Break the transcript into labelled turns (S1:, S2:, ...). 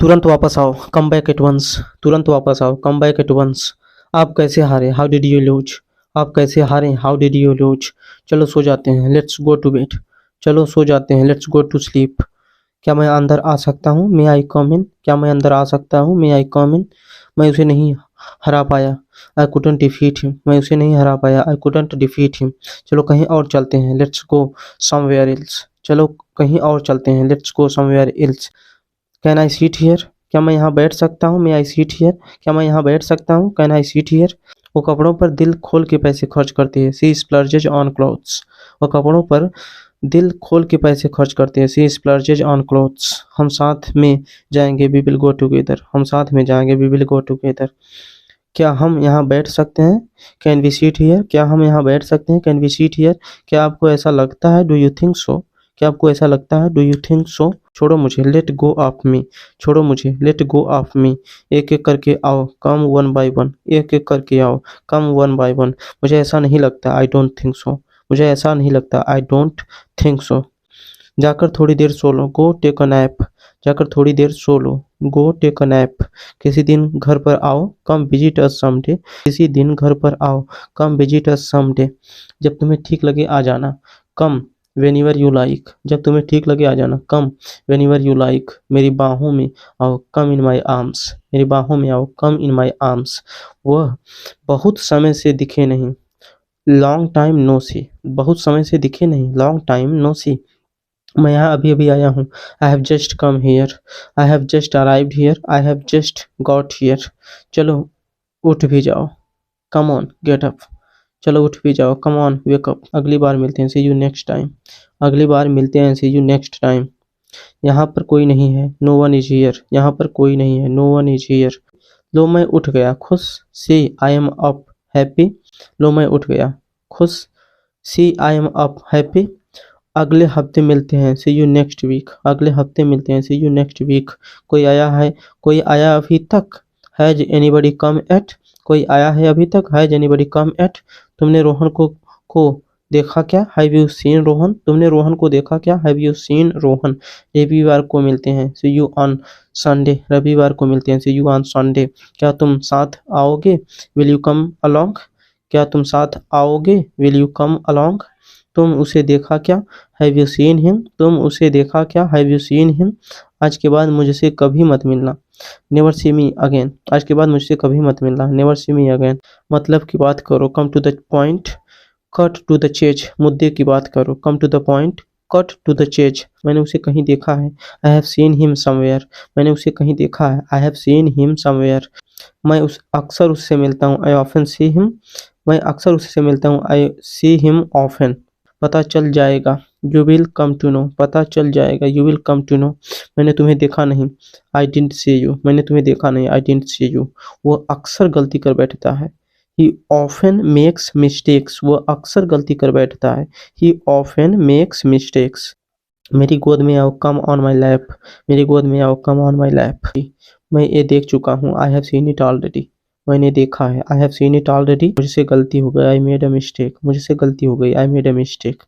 S1: तुरंत वापस आओ, कम बैक एट वंस। तुरंत वापस आओ, कम बैक एट वंस। आप कैसे हारे, हाउ डिड यू लूज। आप कैसे हारे, हाउ डिड यू लूज। चलो सो जाते हैं, लेट्स गो टू बेड। चलो सो जाते हैं, लेट्स गो टू स्लीप। क्या मैं अंदर आ सकता हूँ, मे आई कम इन। क्या मैं अंदर आ सकता हूँ, मे आई कम इन। मैं उसे नहीं हरा पाया, आई कुडंट डिफीट हिम। मैं उसे नहीं हरा पाया, आई कुडंट डिफीट हिम। चलो कहीं और चलते हैं, लेट्स गो समवेयर एल्स। चलो कहीं और चलते हैं, let's go somewhere else. Can I seat here. क्या मैं यहाँ बैठ सकता हूँ, मे आई सीट हियर। क्या मैं यहाँ बैठ सकता हूँ, कैन आई सीट हियर। वो कपड़ों पर दिल खोल के पैसे खर्च करती है, सी स्प्लर्जेज ऑन क्लॉथ्स। वो कपड़ों पर दिल खोल के पैसे खर्च करते हैं, सी स्प्लर्जेज ऑन क्लॉथ्स। हम साथ में जाएंगे, वी विल गो टुगेदर। हम साथ में जाएंगे, वी विल गो टुगेदर। क्या हम यहाँ बैठ सकते हैं, कैन वी सीट हियर। क्या हम यहाँ बैठ सकते हैं, कैन वी सीट हियर। क्या आपको ऐसा लगता है, डू यू थिंक सो। क्या आपको ऐसा लगता है, डू यू थिंक सो। छोड़ो मुझे, लेट गो ऑफ मी। छोड़ो मुझे, लेट गो ऑफ मी। एक एक करके आओ, कम वन बाय वन। एक एक करके आओ, कम वन बाय वन। मुझे ऐसा नहीं लगता, आई डोंट थिंक सो। मुझे ऐसा नहीं लगता, आई डोंट थिंक सो। जाकर थोड़ी देर सो लो, गो टेक अ नैप। जाकर थोड़ी देर सो लो, गो टेक अ नैप। किसी दिन घर पर आओ, कम विजिट अस समडे। किसी दिन घर पर आओ, कम विजिट अस समडे। जब तुम्हें ठीक लगे आ जाना, कम वेनिवर यू लाइक। जब तुम्हें ठीक लगे आ जाना, कम वेनिवर यू लाइक। मेरी बाहों में आओ, कम इन माई आर्म्स। मेरी बाहों में आओ, कम इन माई आर्म्स। वह बहुत समय से दिखे नहीं, लॉन्ग टाइम नो सी। बहुत समय से दिखे नहीं, लॉन्ग टाइम नो सी। मैं यहाँ अभी अभी आया हूँ, I have just come here. I have just arrived here, I have just got here. चलो उठ भी जाओ, कम ऑन गेट अप। चलो उठ भी जाओ, कम ऑन वेक अप। अगली बार मिलते हैं, सी यू नेक्स्ट टाइम। अगली बार मिलते हैं, सी यू नेक्स्ट टाइम। यहाँ पर कोई नहीं है, नो वन इज हियर। यहाँ पर कोई नहीं है, नो वन इज हियर। लो मैं उठ गया खुश, सी आई एम अप हैप्पी। लो मैं उठ गया खुश, सी आई एम अप हैप्पी। अगले हफ्ते मिलते हैं, सी यू नेक्स्ट वीक। अगले हफ्ते मिलते हैं, सी यू नेक्स्ट वीक। कोई आया है, कोई आया अभी तक, हैज एनीबडी कम एट। कोई आया है अभी तक, हैज एनीबडी कम एट। तुमने रोहन को देखा क्या, हैव यू सीन रोहन। तुमने रोहन को देखा क्या, हैव यू सीन रोहन। रविवार को मिलते हैं, सी यू ऑन संडे। रविवार को मिलते हैं, सी यू ऑन संडे। क्या तुम साथ आओगे, विल यू कम अलोंग। क्या तुम साथ आओगे, विल यू कम अलोंग। तुम उसे देखा क्या, हैव यू सीन हिम। तुम उसे देखा क्या, हैव यू सीन हिम। आज के बाद मुझसे कभी मत मिलना, नेवर सी मी अगेन। आज के बाद मुझसे कभी मत मिलना, नेवर सी मी अगेन। मतलब की बात करो, come to the point, cut to the chase. मुद्दे की बात करो, come to the point, cut to the chase. मैंने उसे कहीं देखा है, I have seen him somewhere. मैंने उसे कहीं देखा है, I have seen him somewhere. मैं अक्सर उससे मिलता हूँ, आई ऑफन सी हिम। मैं अक्सर उससे मिलता हूँ, आई सी हिम ऑफन। पता चल जाएगा, you will come to know. पता चल जाएगा, you will come to know. मैंने तुम्हें देखा नहीं, आई डिडंट सी यू। मैंने तुम्हें देखा नहीं, आई डिडंट सी यू। वो अक्सर गलती कर बैठता है, ही ऑफन मेक्स मिस्टेक्स। वो अक्सर गलती कर बैठता है, ही ऑफन मेक्स मिस्टेक्स। मेरी गोद में आओ, कम ऑन माई लैप। मेरी गोद में आओ, कम ऑन माई लैप। मैं ये देख चुका हूँ, आई हैव सीन इट ऑलरेडी। मैंने देखा है, I have seen it already. मुझसे गलती हो गई, आई मेड अ मिस्टेक। मुझसे गलती हो गई, आई मेड अ मिस्टेक।